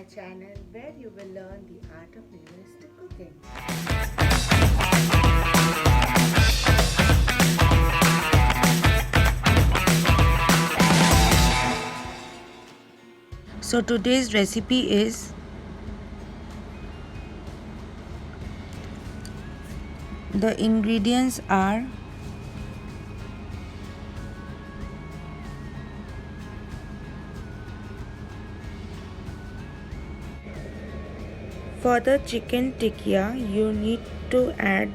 my channel where you will learn the art of minimalistic cooking. So today's recipe is the ingredients are for the chicken tikka you need to add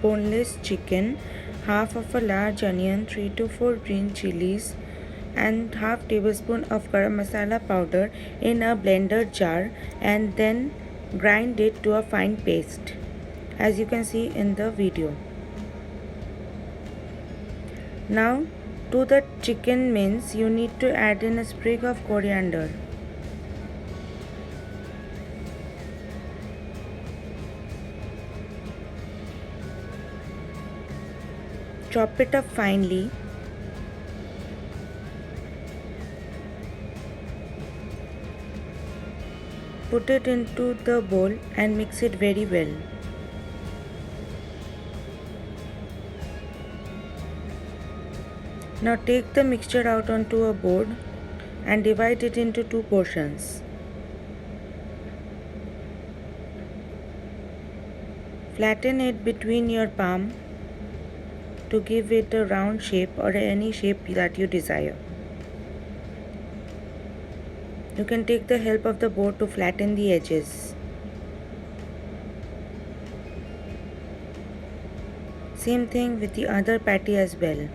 boneless chicken, half of a large onion, 3 to 4 green chilies and half tablespoon of garam masala powder in a blender jar and then grind it to a fine paste as you can see in the video. Now to the chicken mince you need to add in a sprig of coriander. Chop it up finely. Put it into the bowl and mix it very well. Now take the mixture out onto a board and divide it into two portions. Flatten it between your palm to give it a round shape or any shape that you desire. You can take the help of the board to flatten the edges. Same thing with the other patty as well.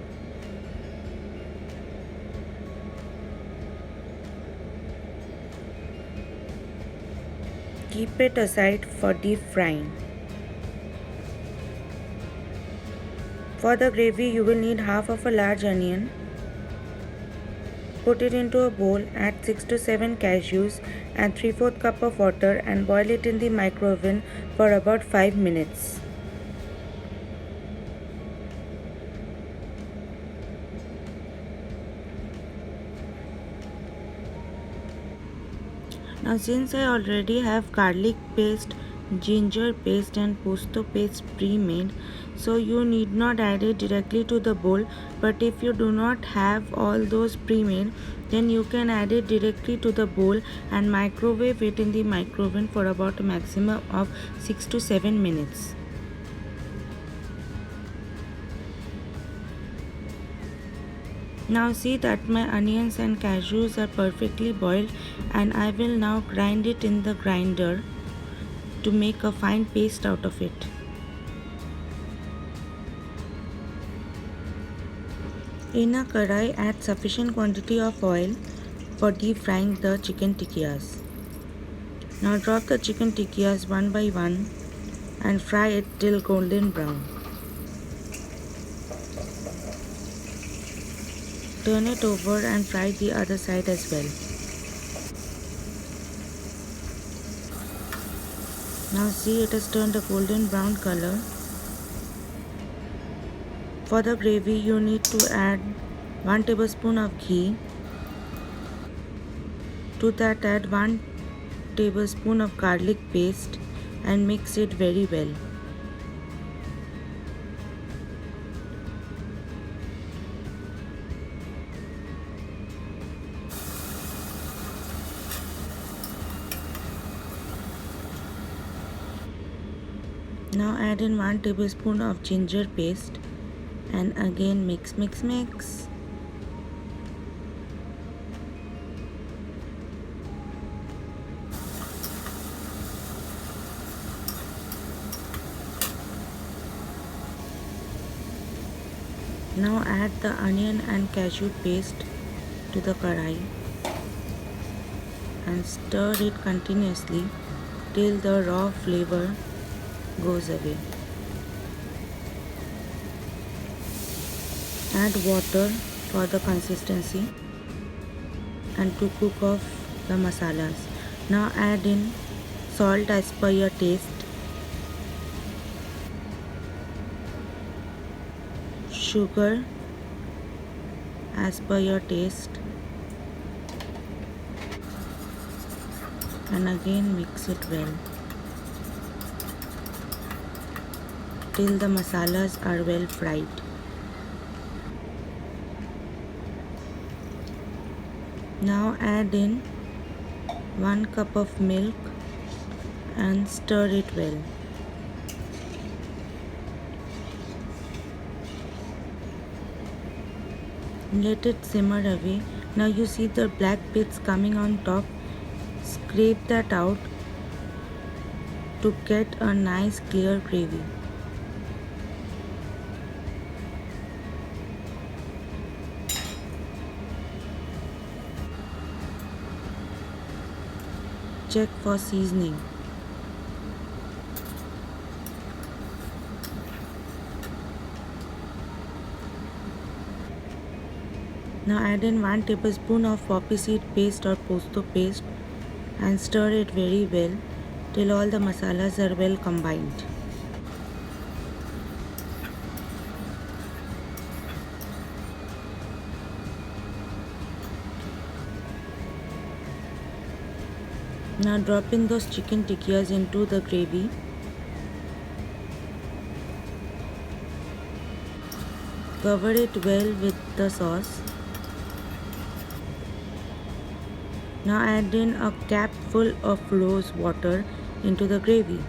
Keep it aside for deep frying. For the gravy you will need half of a large onion. Put it into a bowl, add 6 to 7 cashews and 3/4 cup of water and boil it in the micro oven for about 5 minutes. Now since I already have garlic paste, ginger paste and pesto paste pre-made, so you need not add it directly to the bowl, but if you do not have all those pre-made, then you can add it directly to the bowl and microwave it in the micro oven for about a maximum of 6 to 7 minutes. Now see that my onions and cashews are perfectly boiled and I will now grind it in the grinder to make a fine paste out of it. In a kadai, add sufficient quantity of oil for deep frying the chicken tikkas. Now drop the chicken tikkas one by one and fry it till golden brown. Turn it over and fry the other side as well. Now see, it has turned a golden brown color. For the gravy you need to add 1 tablespoon of ghee. To that add 1 tablespoon of garlic paste and mix it very well. Now add in 1 tablespoon of ginger paste and again mix. Now add the onion and cashew paste to the kadai and stir it continuously till the raw flavor goes away. Add water for the consistency and to cook off the masalas. Now add in salt as per your taste, sugar as per your taste, and again mix it well till the masalas are well fried. Now add in 1 cup of milk and stir it well. Let it simmer away. Now you see the black bits coming on top. Scrape that out to get a nice clear gravy. Check for seasoning. Now add in 1 tablespoon of poppy seed paste or pesto paste and stir it very well till all the masalas are well combined. Now drop in those chicken tikkiyas into the gravy. Cover it well with the sauce. Now add in a cap full of rose water into the gravy.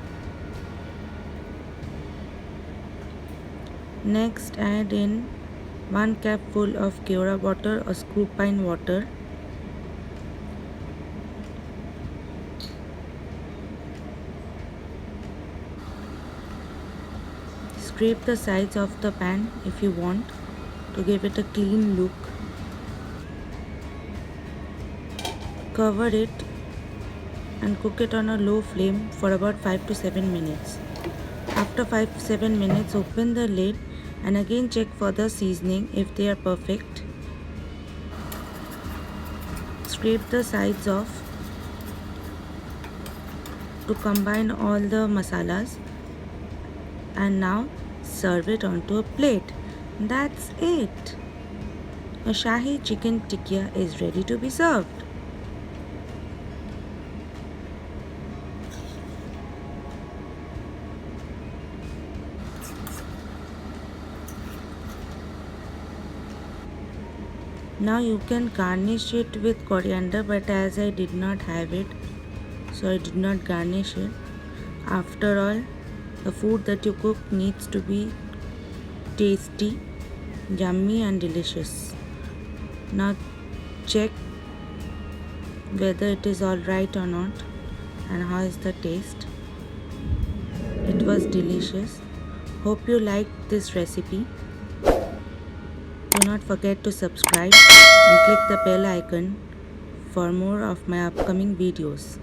Next add in 1 cap full of keora water or screw pine water. Scrape the sides of the pan if you want to give it a clean look. Cover it and cook it on a low flame for about 5 to 7 minutes. After 5 to 7 minutes, open the lid and again check for the seasoning if they are perfect. Scrape the sides off to combine all the masalas and now serve it onto a plate. That's it. A Shahi chicken tikka is ready to be served. Now you can garnish it with coriander, but as I did not have it, so I did not garnish it. After all, the food that you cook needs to be tasty, yummy and delicious. Now check whether it is alright or not and how is the taste. It was delicious. Hope you liked this recipe. Do not forget to subscribe and click the bell icon for more of my upcoming videos.